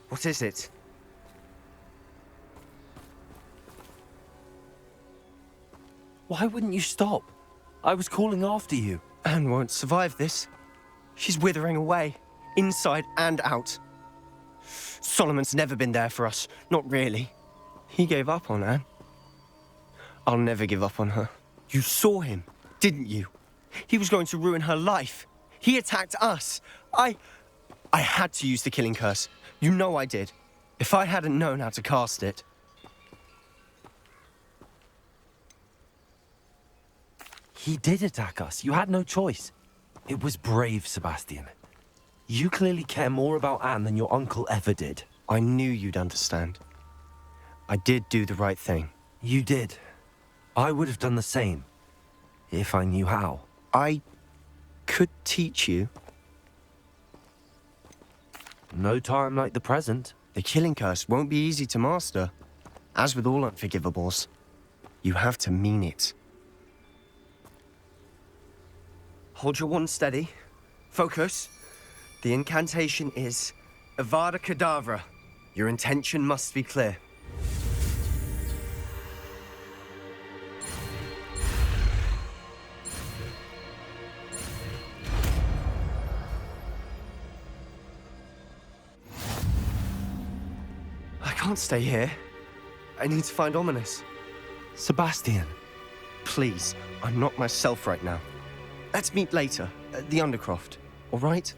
What is it? Why wouldn't you stop? I was calling after you. Anne won't survive this. She's withering away, inside and out. Solomon's never been there for us, not really. He gave up on Anne. I'll never give up on her. You saw him, didn't you? He was going to ruin her life. He attacked us. I had to use the killing curse. You know I did. If I hadn't known how to cast it. He did attack us. You had no choice. It was brave, Sebastian. You clearly care more about Anne than your uncle ever did. I knew you'd understand. I did do the right thing. You did. I would have done the same, if I knew how. I could teach you. No time like the present. The killing curse won't be easy to master. As with all unforgivables, you have to mean it. Hold your wand steady. Focus. The incantation is Avada Kedavra. Your intention must be clear. I can't stay here. I need to find Ominous. Sebastian. Please, I'm not myself right now. Let's meet later, at the Undercroft, all right?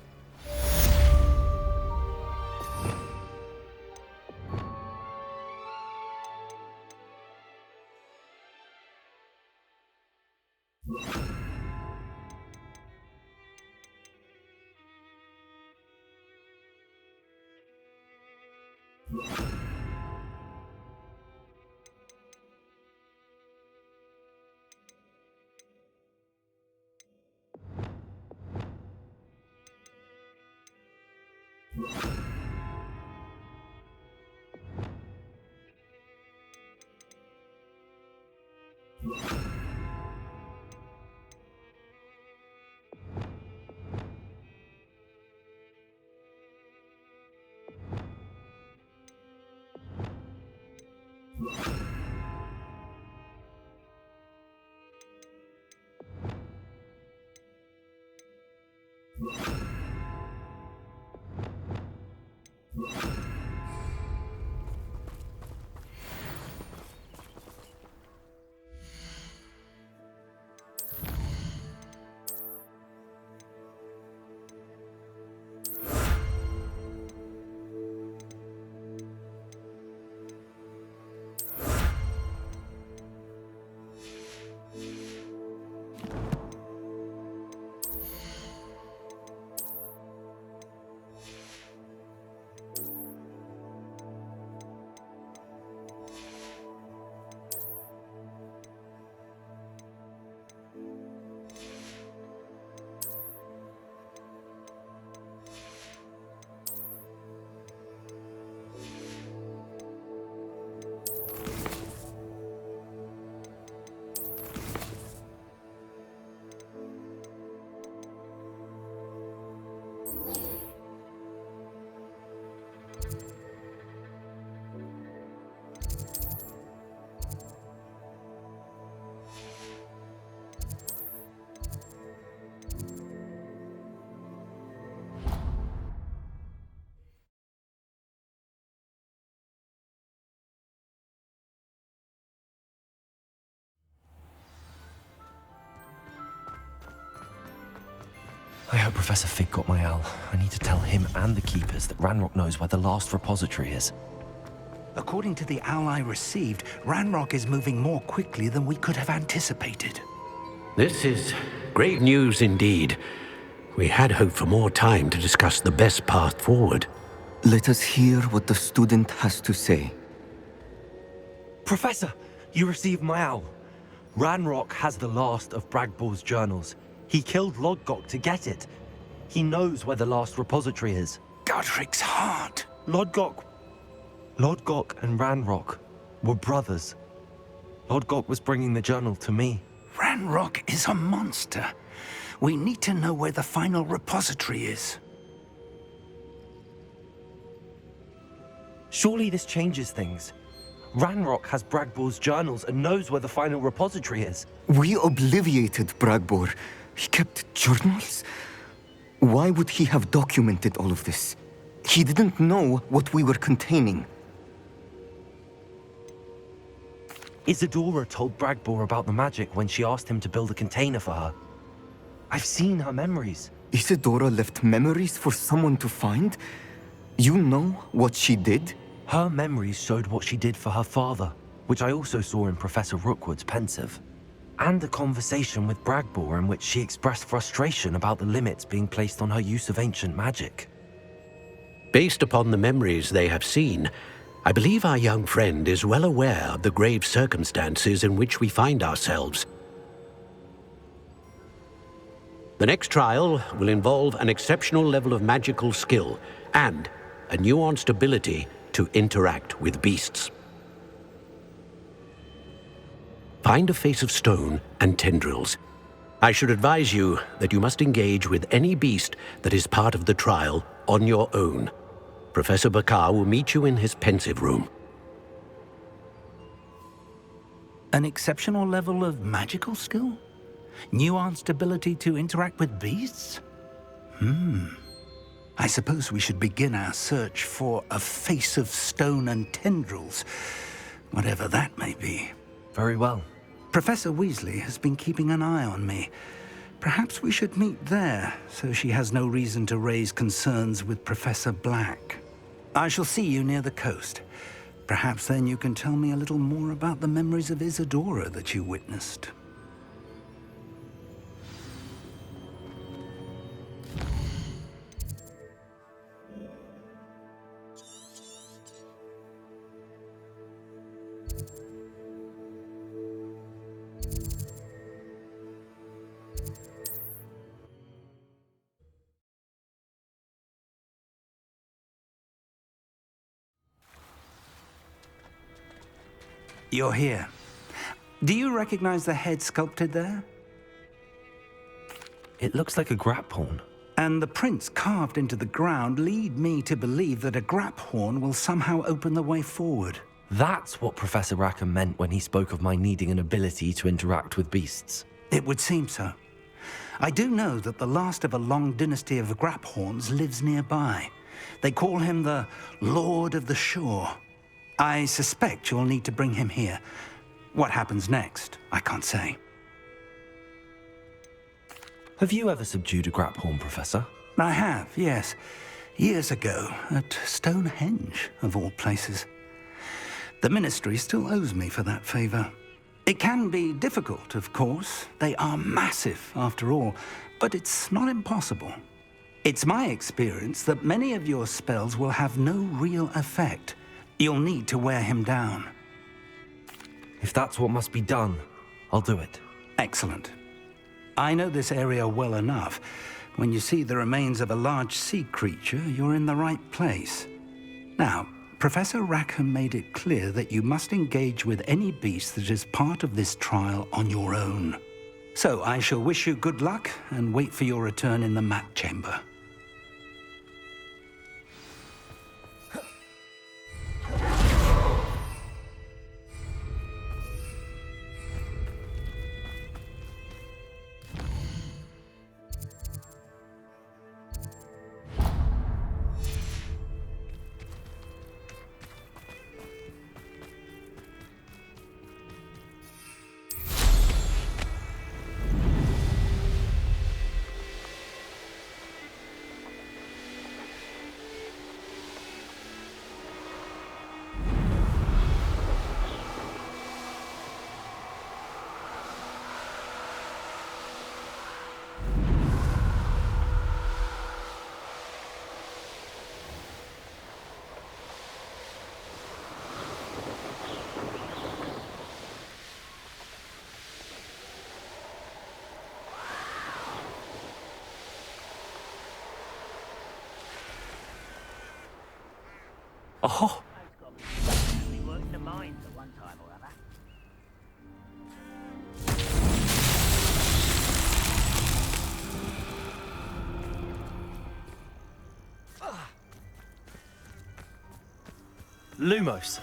I hope Professor Fig got my owl. I need to tell him and the keepers that Ranrock knows where the last repository is. According to the owl I received, Ranrock is moving more quickly than we could have anticipated. This is great news indeed. We had hoped for more time to discuss the best path forward. Let us hear what the student has to say. Professor, you received my owl. Ranrock has the last of Bragball's journals. He killed Lodgok to get it. He knows where the last repository is. Godric's heart. Lodgok and Ranrock were brothers. Lodgok was bringing the journal to me. Ranrock is a monster. We need to know where the final repository is. Surely this changes things. Ranrock has Bragbor's journals and knows where the final repository is. We obliviated Bragbor. He kept journals? Why would he have documented all of this? He didn't know what we were containing. Isadora told Bragbor about the magic when she asked him to build a container for her. I've seen her memories. Isadora left memories for someone to find? You know what she did? Her memories showed what she did for her father, which I also saw in Professor Rookwood's pensive. And a conversation with Bragbor in which she expressed frustration about the limits being placed on her use of ancient magic. Based upon the memories they have seen, I believe our young friend is well aware of the grave circumstances in which we find ourselves. The next trial will involve an exceptional level of magical skill and a nuanced ability to interact with beasts. Find a face of stone and tendrils. I should advise you that you must engage with any beast that is part of the trial on your own. Professor Bakar will meet you in his pensive room. An exceptional level of magical skill? Nuanced ability to interact with beasts? I suppose we should begin our search for a face of stone and tendrils, whatever that may be. Very well. Professor Weasley has been keeping an eye on me. Perhaps we should meet there, so she has no reason to raise concerns with Professor Black. I shall see you near the coast. Perhaps then you can tell me a little more about the memories of Isadora that you witnessed. You're here. Do you recognize the head sculpted there? It looks like a grap horn. And the prints carved into the ground lead me to believe that a grap horn will somehow open the way forward. That's what Professor Rackham meant when he spoke of my needing an ability to interact with beasts. It would seem so. I do know that the last of a long dynasty of grap horns lives nearby. They call him the Lord of the Shore. I suspect you'll need to bring him here. What happens next, I can't say. Have you ever subdued a grap horn, Professor? I have, yes. Years ago, at Stonehenge, of all places. The Ministry still owes me for that favor. It can be difficult, of course. They are massive, after all, but it's not impossible. It's my experience that many of your spells will have no real effect. You'll need to wear him down. If that's what must be done, I'll do it. Excellent. I know this area well enough. When you see the remains of a large sea creature, you're in the right place. Now, Professor Rackham made it clear that you must engage with any beast that is part of this trial on your own. So I shall wish you good luck and wait for your return in the map chamber. Oh! We worked the mines at one time or other. Lumos.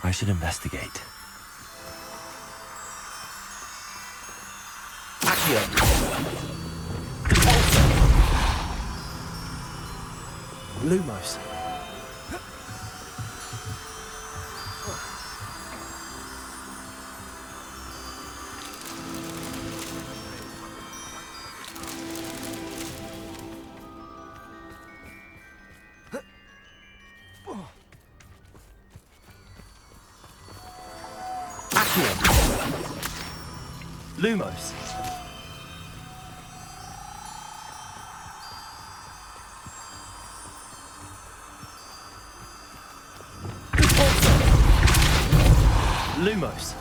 I should investigate. Accio. Lumos. Lumos. Lumos.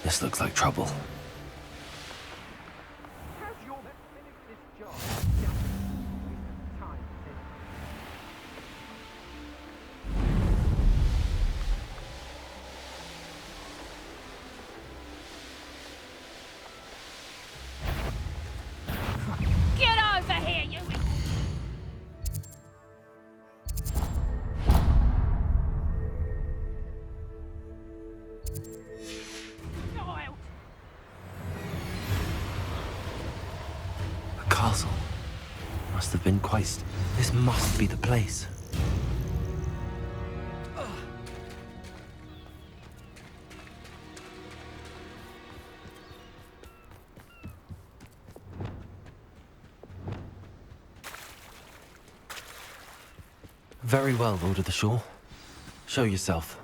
This looks like trouble. Get over here, you! Castle. Must have been quite... This must be the place. Very well, Lord of the Shore. Show yourself.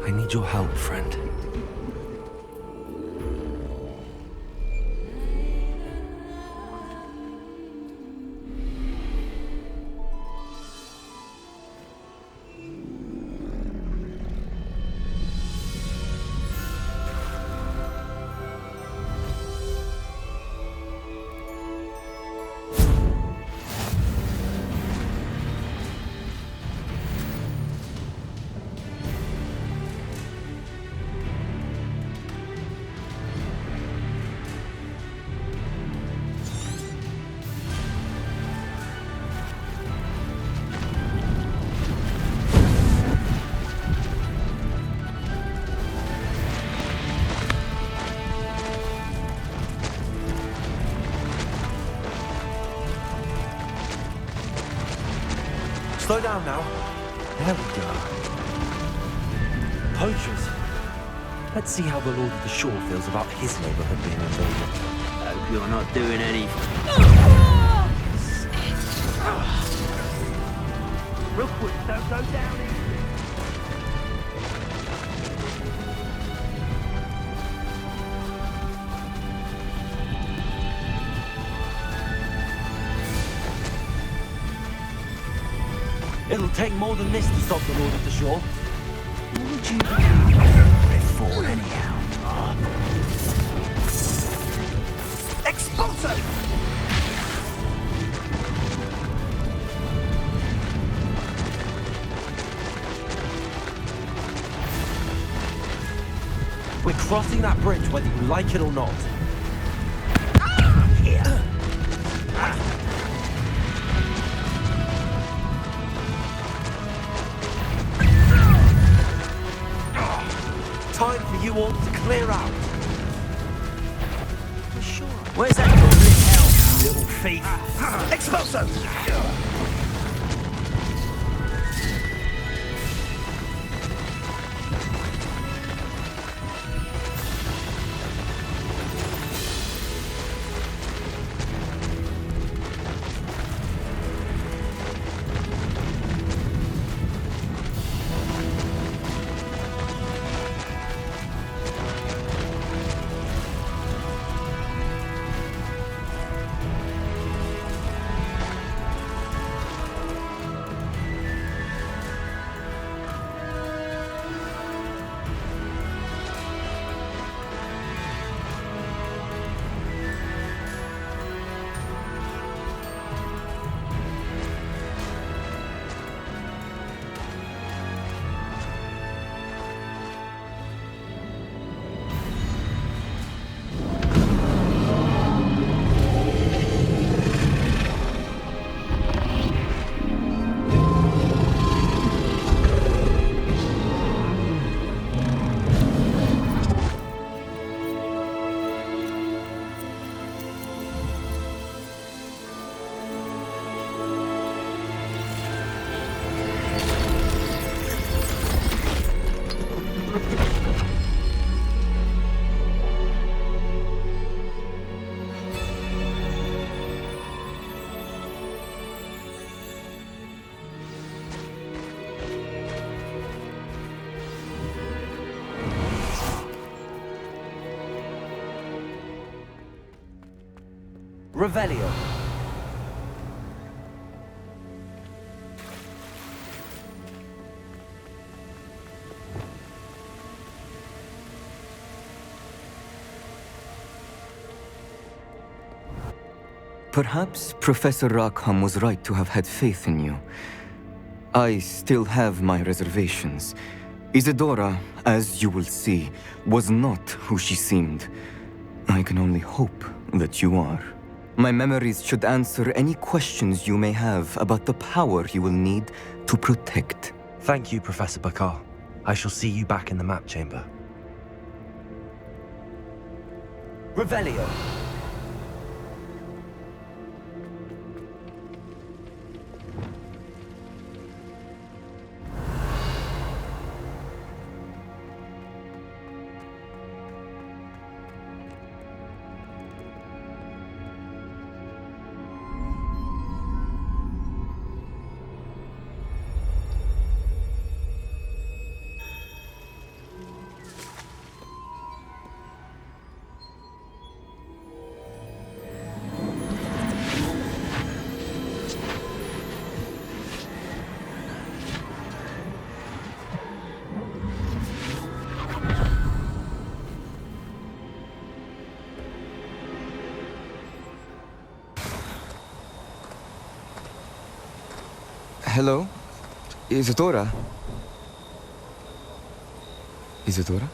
I need your help, friend. Slow down now. There we go. Poachers. Let's see how the Lord of the Shore feels about his neighborhood being invaded. Hope you're not doing anything. Rookwood, don't go down in. It'll take more than this to stop the Lord of the Shore. What would you be before anyhow? Expulso! We're crossing that bridge whether you like it or not. Time for you all to clear out. Sure. Where's that goblin hell, little thief? Expulso! Revelio. Perhaps Professor Rackham was right to have had faith in you. I still have my reservations. Isadora, as you will see, was not who she seemed. I can only hope that you are. My memories should answer any questions you may have about the power you will need to protect. Thank you, Professor Bakar. I shall see you back in the map chamber. Revelio. Hello? Isadora? Isadora?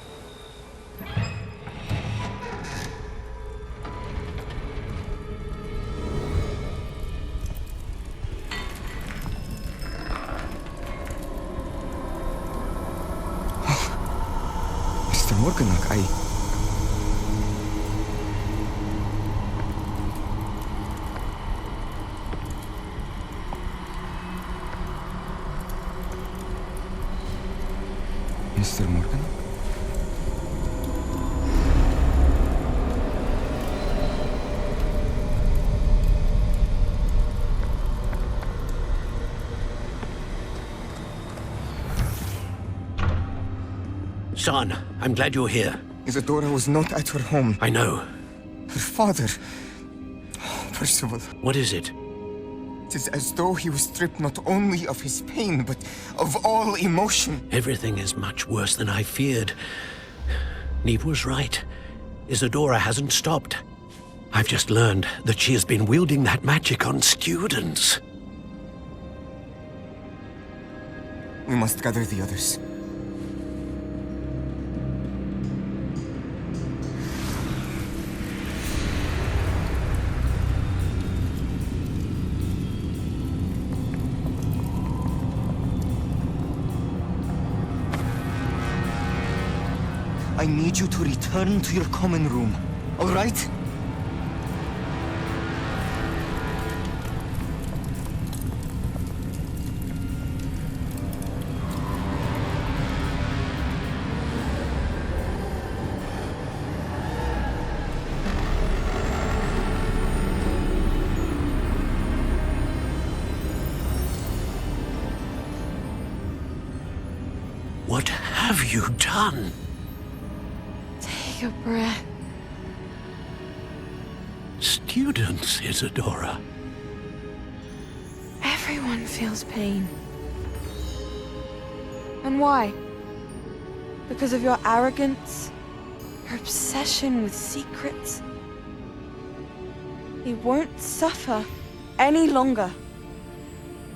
Mr. Morganach, Mr. Morgan? Son, I'm glad you're here. Isadora was not at her home. I know. Her father... Percival. What is it? It is as though he was stripped not only of his pain, but of all emotion. Everything is much worse than I feared. Neve was right. Isadora hasn't stopped. I've just learned that she has been wielding that magic on students. We must gather the others. I need you to return to your common room, all right? What have you done? Take a breath. Students, Isadora. Everyone feels pain. And why? Because of your arrogance? Your obsession with secrets? He won't suffer any longer.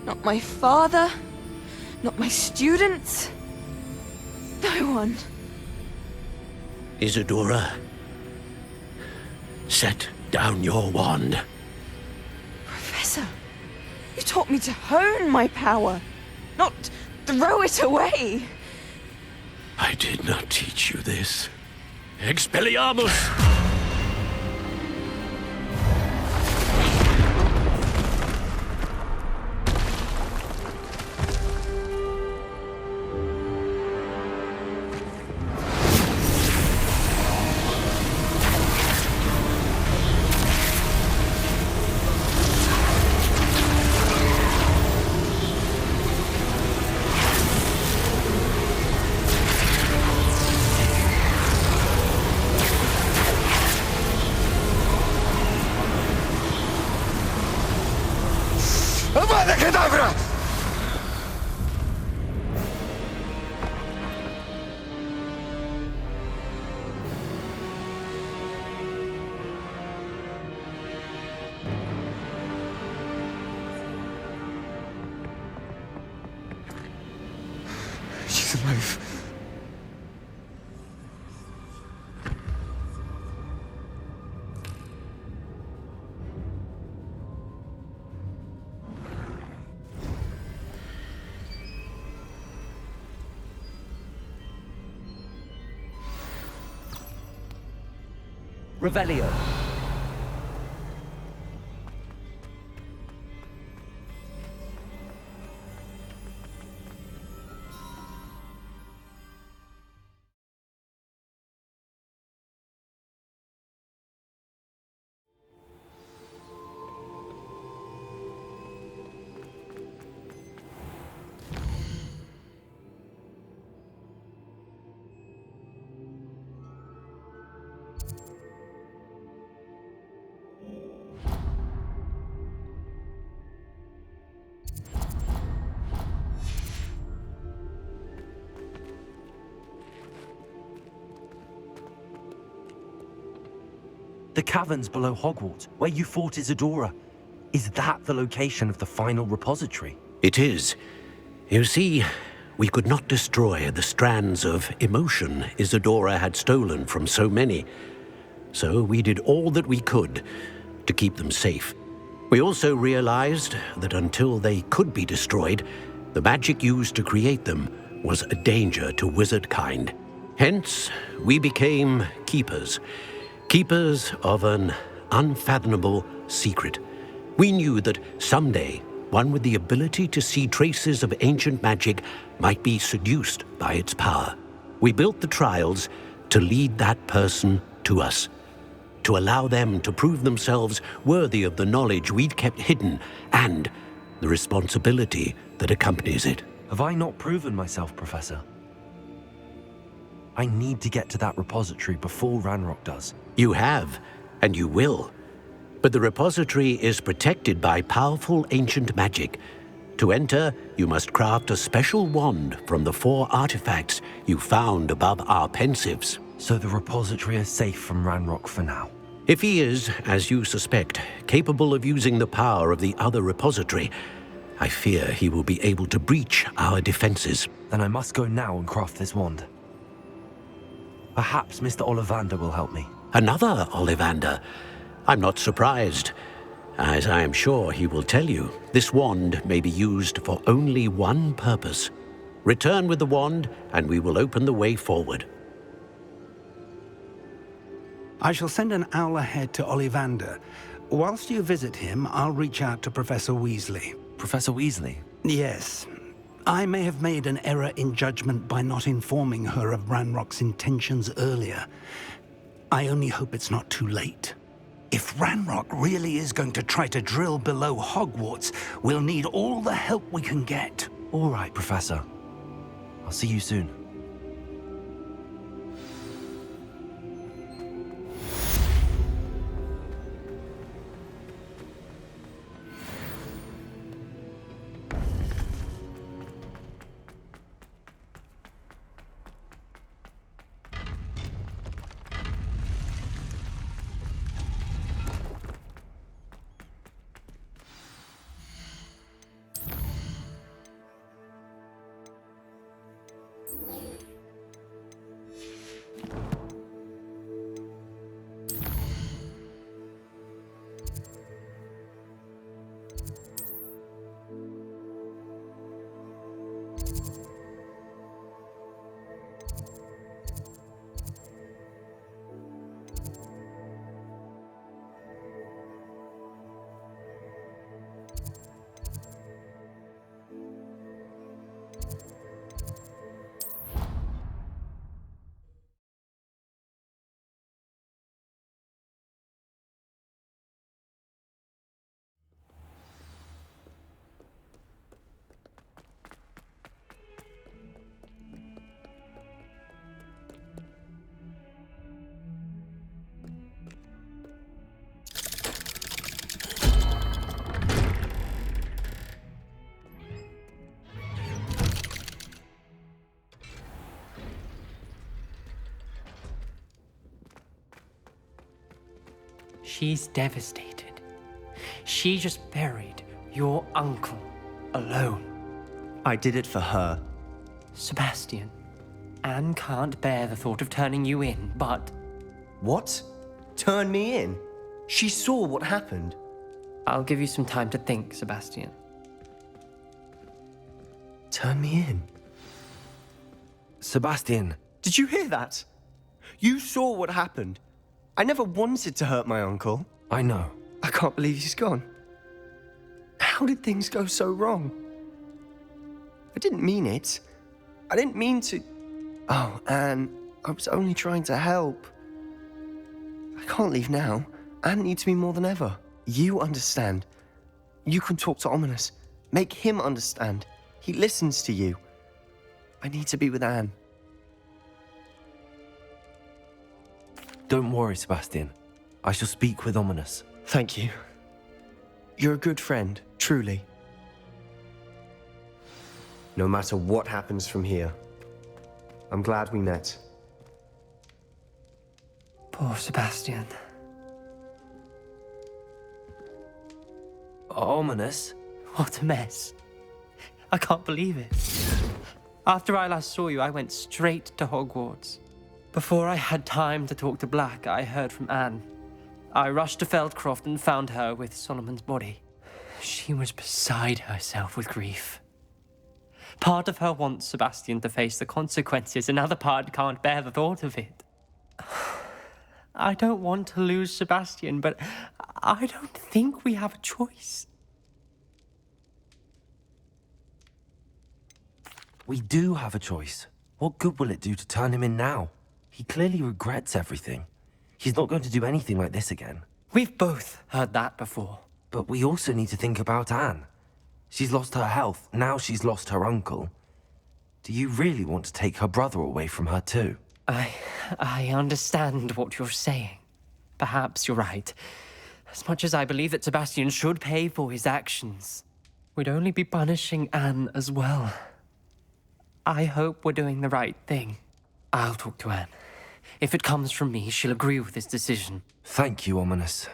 Not my father, not my students, no one. Isadora, set down your wand. Professor, you taught me to hone my power, not throw it away. I did not teach you this. Expelliarmus! Avada Kedavra! move. Revelio. The caverns below Hogwarts, where you fought Isadora. Is that the location of the final repository? It is. You see, we could not destroy the strands of emotion Isadora had stolen from so many. So we did all that we could to keep them safe. We also realized that until they could be destroyed, the magic used to create them was a danger to wizard kind. Hence, we became keepers. Keepers of an unfathomable secret. We knew that someday, one with the ability to see traces of ancient magic might be seduced by its power. We built the trials to lead that person to us, to allow them to prove themselves worthy of the knowledge we'd kept hidden and the responsibility that accompanies it. Have I not proven myself, Professor? I need to get to that repository before Ranrock does. You have, and you will. But the repository is protected by powerful ancient magic. To enter, you must craft a special wand from the 4 artifacts you found above our pensives. So the repository is safe from Ranrock for now. If he is, as you suspect, capable of using the power of the other repository, I fear he will be able to breach our defenses. Then I must go now and craft this wand. Perhaps Mr. Ollivander will help me. Another Ollivander? I'm not surprised. As I am sure he will tell you, this wand may be used for only one purpose. Return with the wand, and we will open the way forward. I shall send an owl ahead to Ollivander. Whilst you visit him, I'll reach out to Professor Weasley. Professor Weasley? Yes. I may have made an error in judgment by not informing her of Ranrock's intentions earlier. I only hope it's not too late. If Ranrock really is going to try to drill below Hogwarts, we'll need all the help we can get. All right, Professor. I'll see you soon. She's devastated. She just buried your uncle alone. I did it for her. Sebastian, Anne can't bear the thought of turning you in, but... What? Turn me in? She saw what happened. I'll give you some time to think, Sebastian. Turn me in? Sebastian. Did you hear that? You saw what happened. I never wanted to hurt my uncle. I know. I can't believe he's gone. How did things go so wrong? I didn't mean it. I didn't mean to... Oh, Anne, I was only trying to help. I can't leave now. Anne needs me more than ever. You understand. You can talk to Ominous. Make him understand. He listens to you. I need to be with Anne. Don't worry, Sebastian. I shall speak with Ominous. Thank you. You're a good friend, truly. No matter what happens from here, I'm glad we met. Poor Sebastian. Ominous? What a mess. I can't believe it. After I last saw you, I went straight to Hogwarts. Before I had time to talk to Black, I heard from Anne. I rushed to Feldcroft and found her with Solomon's body. She was beside herself with grief. Part of her wants Sebastian to face the consequences, another part can't bear the thought of it. I don't want to lose Sebastian, but I don't think we have a choice. We do have a choice. What good will it do to turn him in now? He clearly regrets everything. He's not going to do anything like this again. We've both heard that before. But we also need to think about Anne. She's lost her health, now she's lost her uncle. Do you really want to take her brother away from her too? I understand what you're saying. Perhaps you're right. As much as I believe that Sebastian should pay for his actions, we'd only be punishing Anne as well. I hope we're doing the right thing. I'll talk to Anne. If it comes from me, she'll agree with this decision. Thank you, Ominous.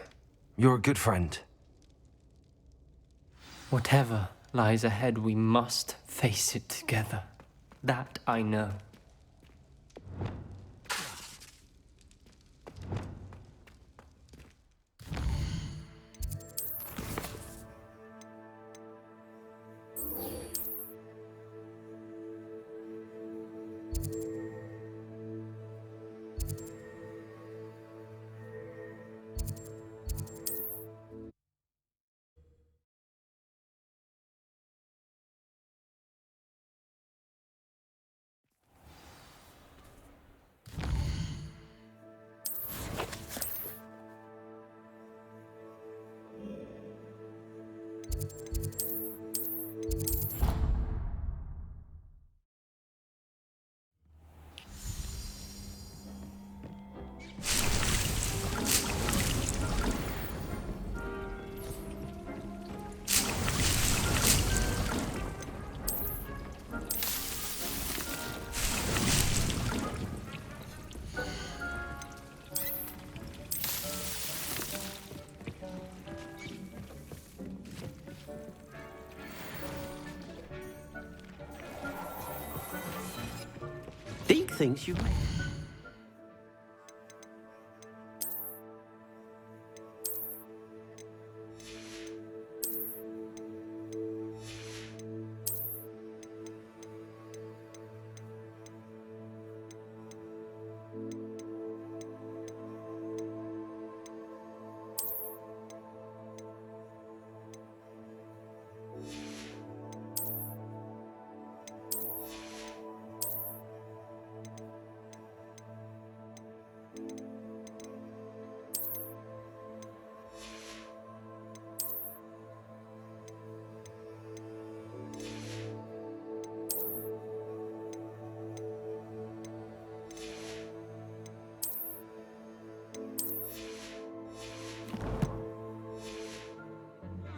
You're a good friend. Whatever lies ahead, we must face it together. That I know. Big things you make.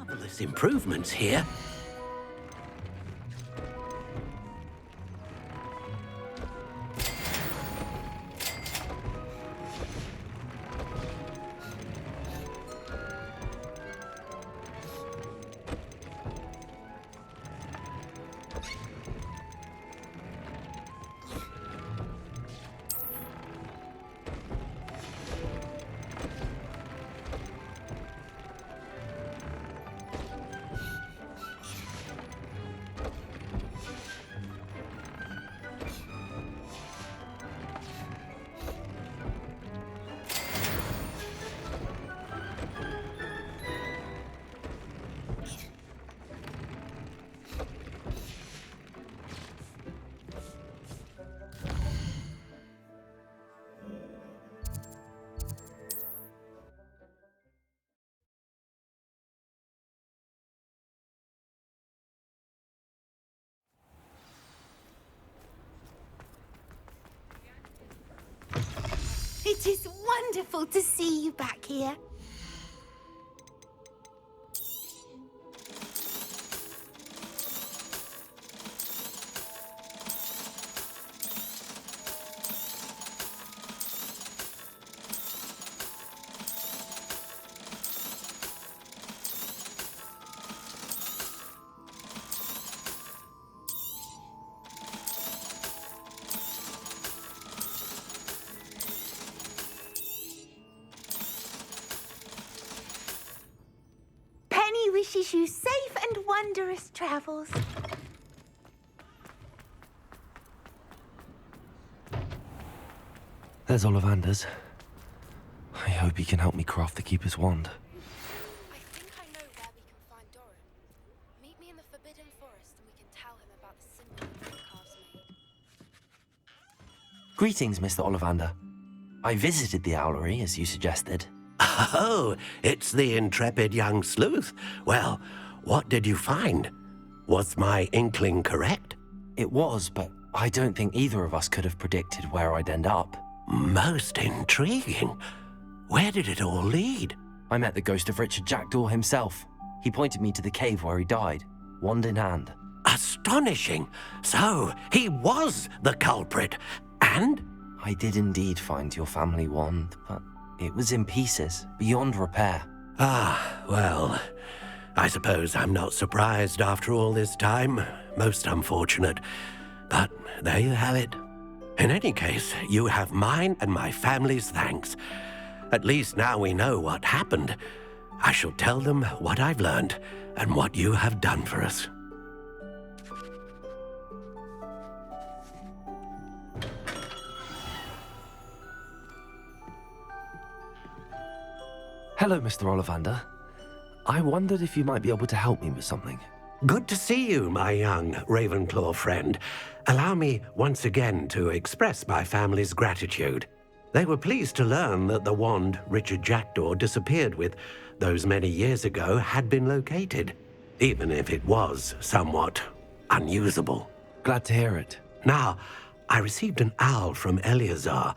Marvelous improvements here. wonderful to see you back here. Wishes you safe and wondrous travels. There's Ollivander's. I hope he can help me craft the Keeper's wand. I think I know where we can find Doran. Meet me in the Forbidden Forest and we can tell him about the symbol that Carve's made. Greetings, Mr. Ollivander. I visited the owlery, as you suggested. Oh, it's the intrepid young sleuth. Well, what did you find? Was my inkling correct? It was, but I don't think either of us could have predicted where I'd end up. Most intriguing. Where did it all lead? I met the ghost of Richard Jackdaw himself. He pointed me to the cave where he died, wand in hand. Astonishing. So, he was the culprit. And? I did indeed find your family wand, but it was in pieces, beyond repair. Ah, well, I suppose I'm not surprised after all this time. Most unfortunate. But there you have it. In any case, you have mine and my family's thanks. At least now we know what happened. I shall tell them what I've learned and what you have done for us. Hello, Mr. Ollivander. I wondered if you might be able to help me with something. Good to see you, my young Ravenclaw friend. Allow me once again to express my family's gratitude. They were pleased to learn that the wand Richard Jackdaw disappeared with those many years ago had been located, even if it was somewhat unusable. Glad to hear it. Now, I received an owl from Eleazar,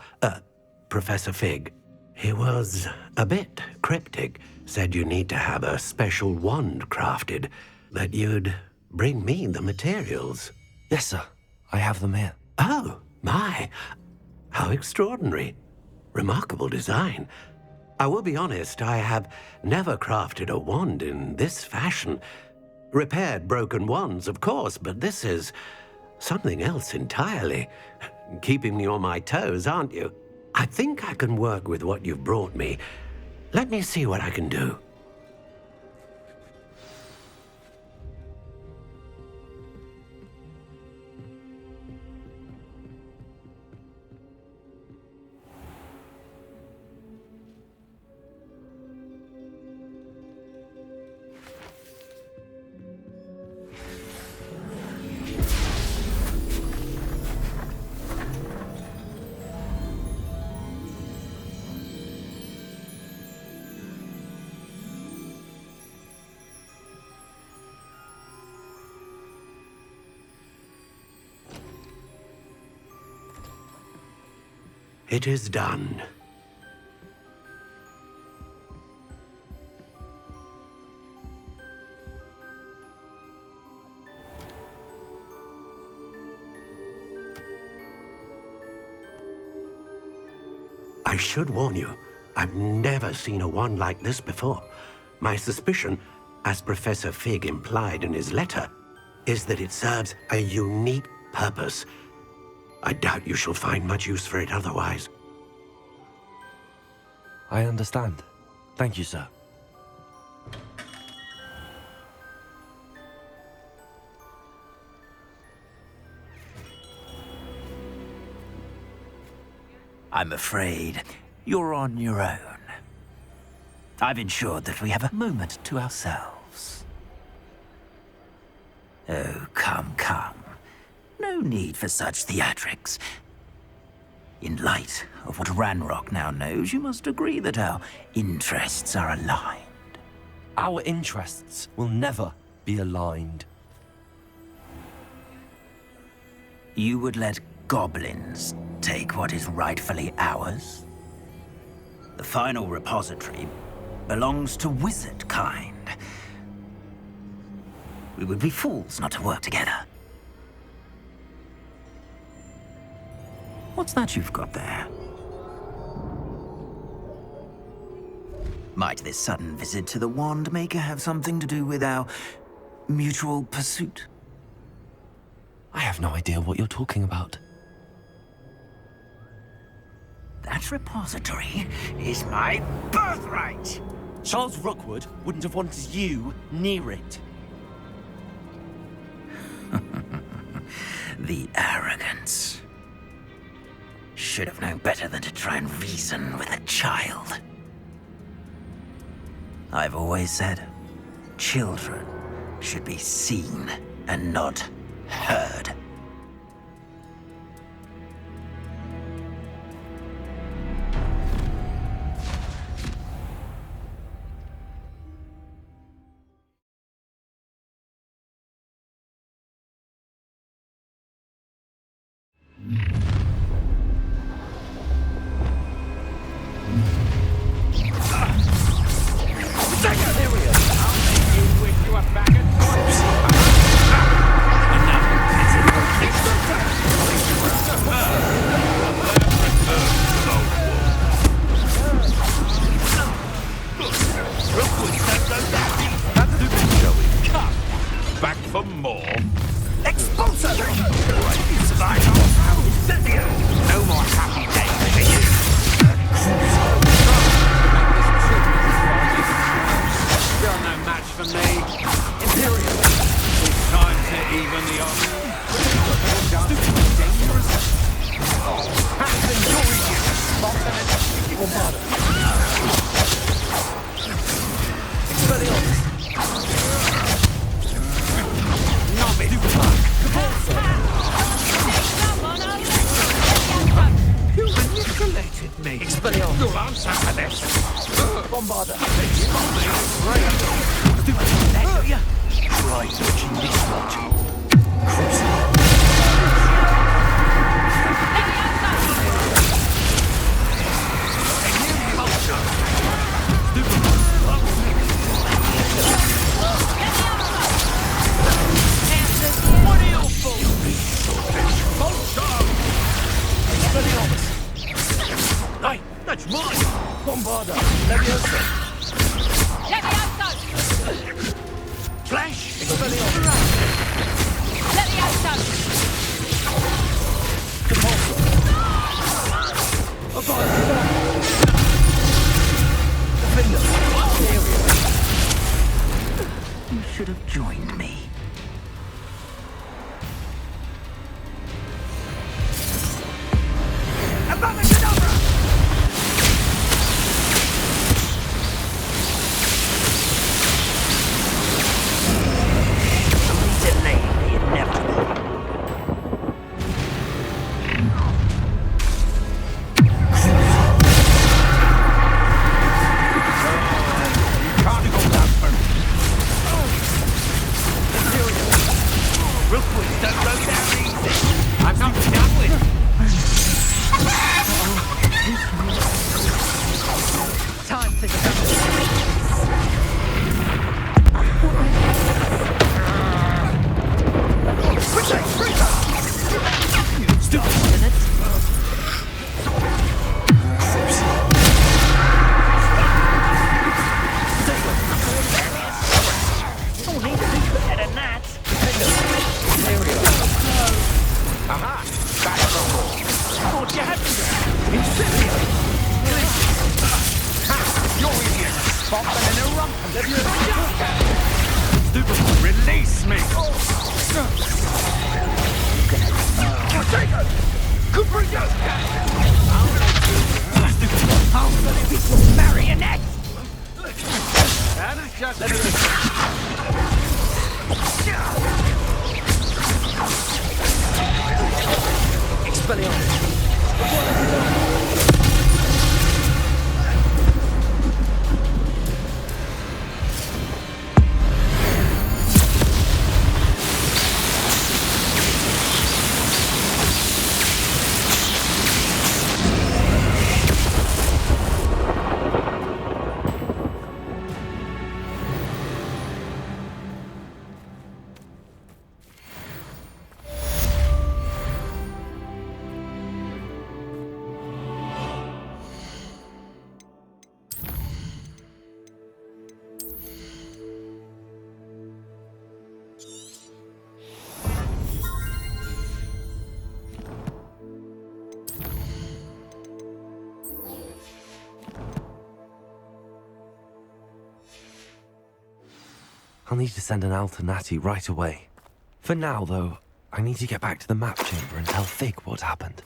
Professor Fig. He was a bit cryptic, said you need to have a special wand crafted, that you'd bring me the materials. Yes, sir. I have them here. Oh, my. How extraordinary. Remarkable design. I will be honest, I have never crafted a wand in this fashion. Repaired broken wands, of course, but this is something else entirely. Keeping me on my toes, aren't you? I think I can work with what you've brought me. Let me see what I can do. It is done. I should warn you, I've never seen a wand like this before. My suspicion, as Professor Fig implied in his letter, is that it serves a unique purpose. I doubt you shall find much use for it otherwise. I understand. Thank you, sir. I'm afraid you're on your own. I've ensured that we have a moment to ourselves. Oh, come, come. No need for such theatrics. In light of what Ranrock now knows, you must agree that our interests are aligned. Our interests will never be aligned. You would let goblins take what is rightfully ours? The final repository belongs to wizard kind. We would be fools not to work together. What's that you've got there? Might this sudden visit to the Wand Maker have something to do with our mutual pursuit? I have no idea what you're talking about. That repository is my birthright! Charles Rookwood wouldn't have wanted you near it. The arrogance. Should have known better than to try and reason with a child. I've always said, children should be seen and not heard. You should have joined me. Release me! How many people marionette? I'll need to send an alternati right away. For now, though, I need to get back to the map chamber and tell Fig what happened.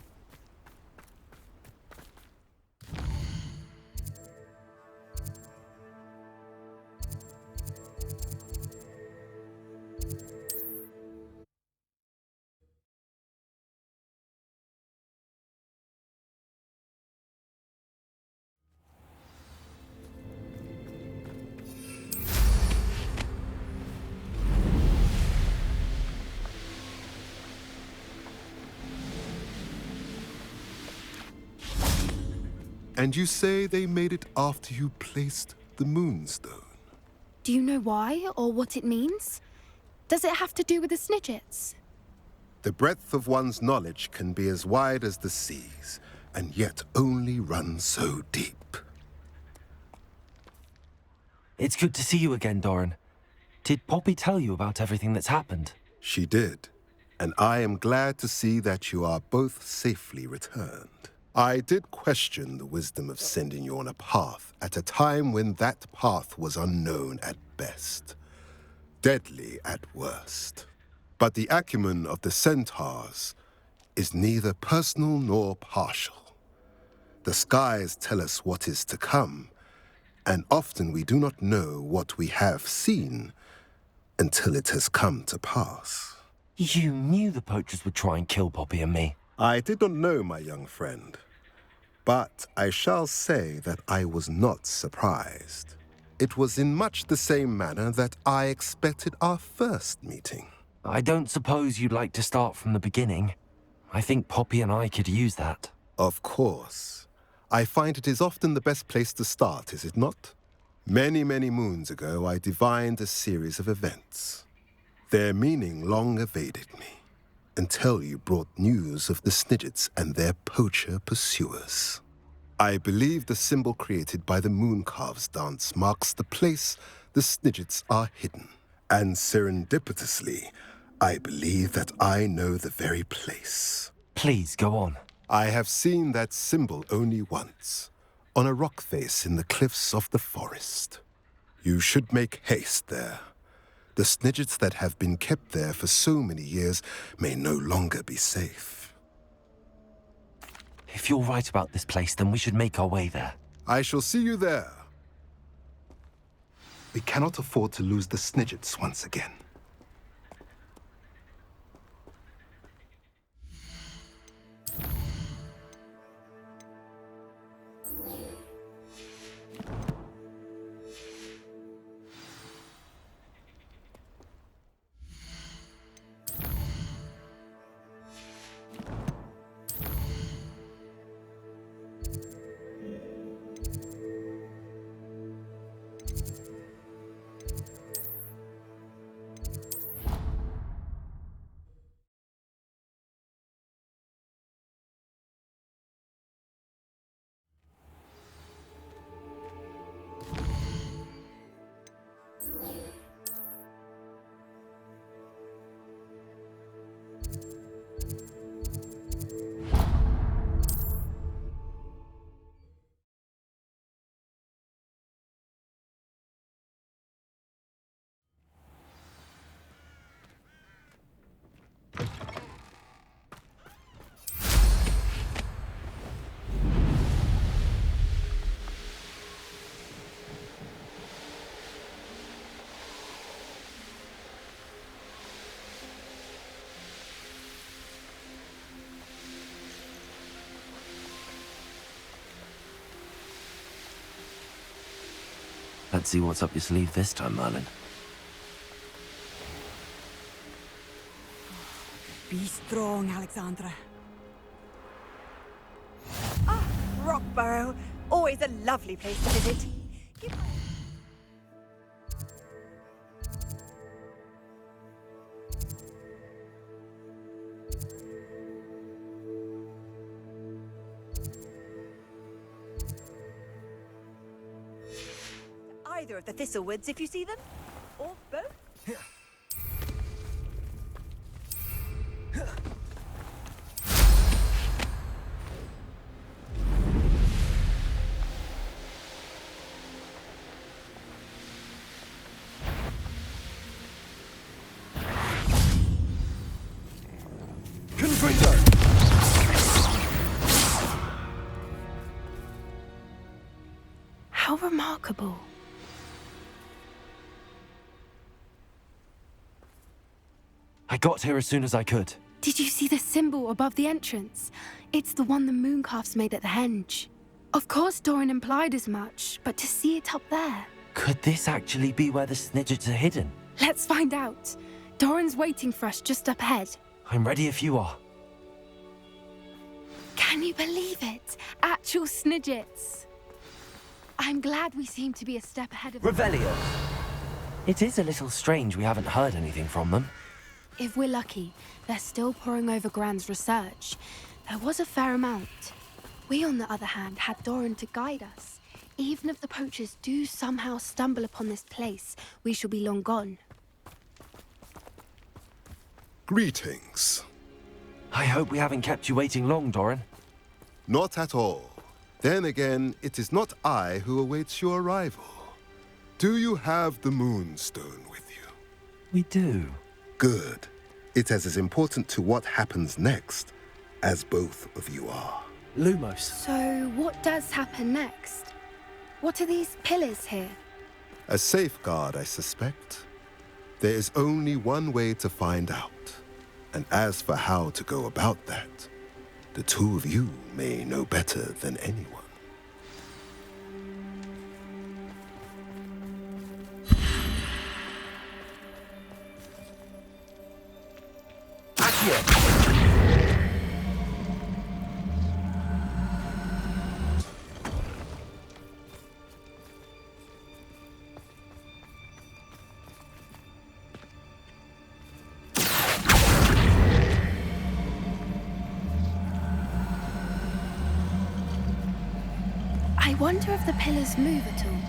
And you say they made it after you placed the moonstone? Do you know why or what it means? Does it have to do with the Snidgets? The breadth of one's knowledge can be as wide as the seas, and yet only run so deep. It's good to see you again, Doran. Did Poppy tell you about everything that's happened? She did, and I am glad to see that you are both safely returned. I did question the wisdom of sending you on a path at a time when that path was unknown at best, deadly at worst. But the acumen of the centaurs is neither personal nor partial. The skies tell us what is to come, and often we do not know what we have seen until it has come to pass. You knew the poachers would try and kill Poppy and me. I did not know, my young friend, but I shall say that I was not surprised. It was in much the same manner that I expected our first meeting. I don't suppose you'd like to start from the beginning. I think Poppy and I could use that. Of course. I find it is often the best place to start, is it not? Many, many moons ago, I divined a series of events. Their meaning long evaded me, until you brought news of the Snidgets and their poacher pursuers. I believe the symbol created by the Mooncalves dance marks the place the Snidgets are hidden. And serendipitously, I believe that I know the very place. Please, go on. I have seen that symbol only once, on a rock face in the cliffs of the forest. You should make haste there. The Snidgets that have been kept there for so many years may no longer be safe. If you're right about this place, then we should make our way there. I shall see you there. We cannot afford to lose the Snidgets once again. Let's see what's up your sleeve this time, Merlin. Be strong, Alexandra. Ah, Rockborough. Always a lovely place to visit. Either of the Thistlewoods if you see them, or both. window! How remarkable. I got here as soon as I could. Did you see the symbol above the entrance? It's the one the mooncalfs made at the henge. Of course Doran implied as much, but to see it up there... Could this actually be where the Snidgets are hidden? Let's find out. Doran's waiting for us just up ahead. I'm ready if you are. Can you believe it? Actual Snidgets. I'm glad we seem to be a step ahead of... Revelio! It is a little strange we haven't heard anything from them. If we're lucky, they're still poring over Gran's research. There was a fair amount. We, on the other hand, had Doran to guide us. Even if the poachers do somehow stumble upon this place, we shall be long gone. Greetings. I hope we haven't kept you waiting long, Doran. Not at all. Then again, it is not I who awaits your arrival. Do you have the Moonstone with you? We do. Good. It is as important to what happens next as both of you are. Lumos. So, what does happen next? What are these pillars here? A safeguard, I suspect. There is only one way to find out. And as for how to go about that, the two of you may know better than anyone. I wonder if the pillars move at all.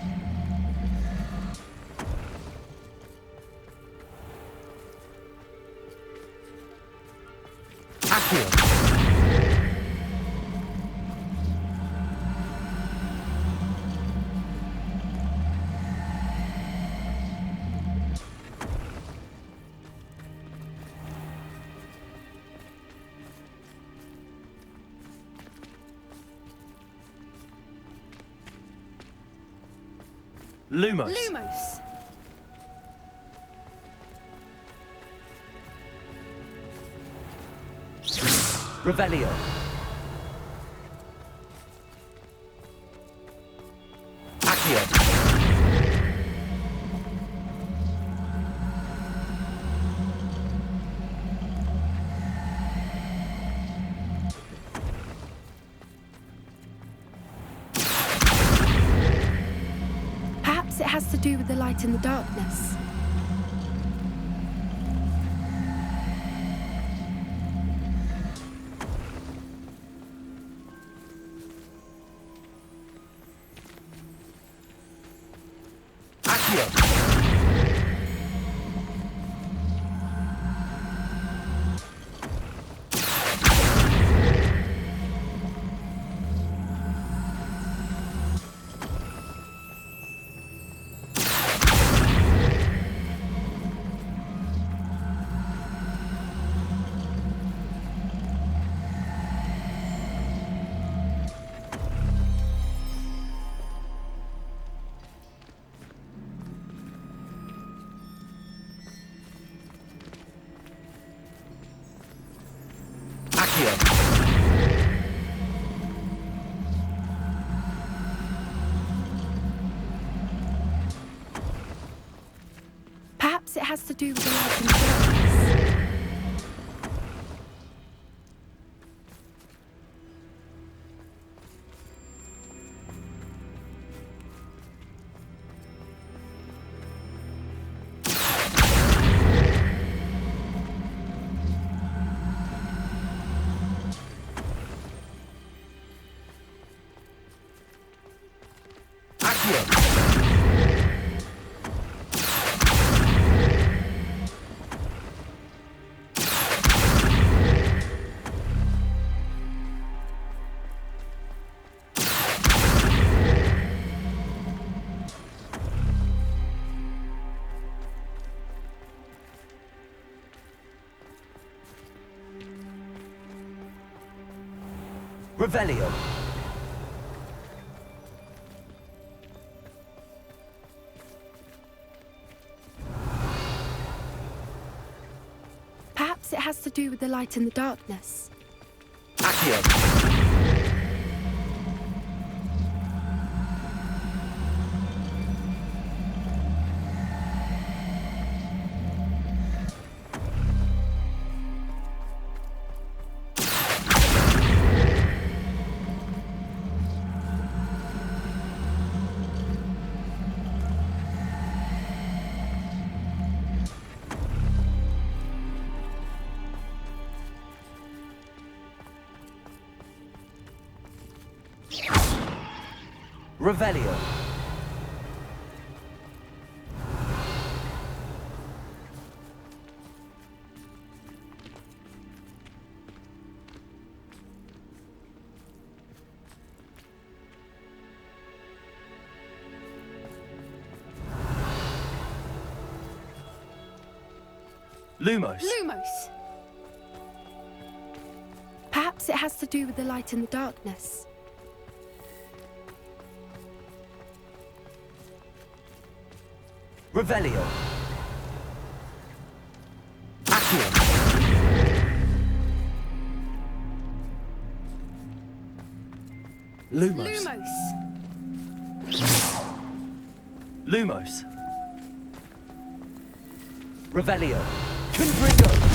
Lumos. Lumos! Revelio. Accio. Perhaps it has to do with the light in the darkness. Perhaps it has to do with the light in the darkness. Revelio. Perhaps it has to do with the light and the darkness. Accio. Revelio. Lumos. Lumos. Perhaps it has to do with the light and the darkness. Revelio. Accio. Lumos. Lumos. Lumos. Revelio. Confringo.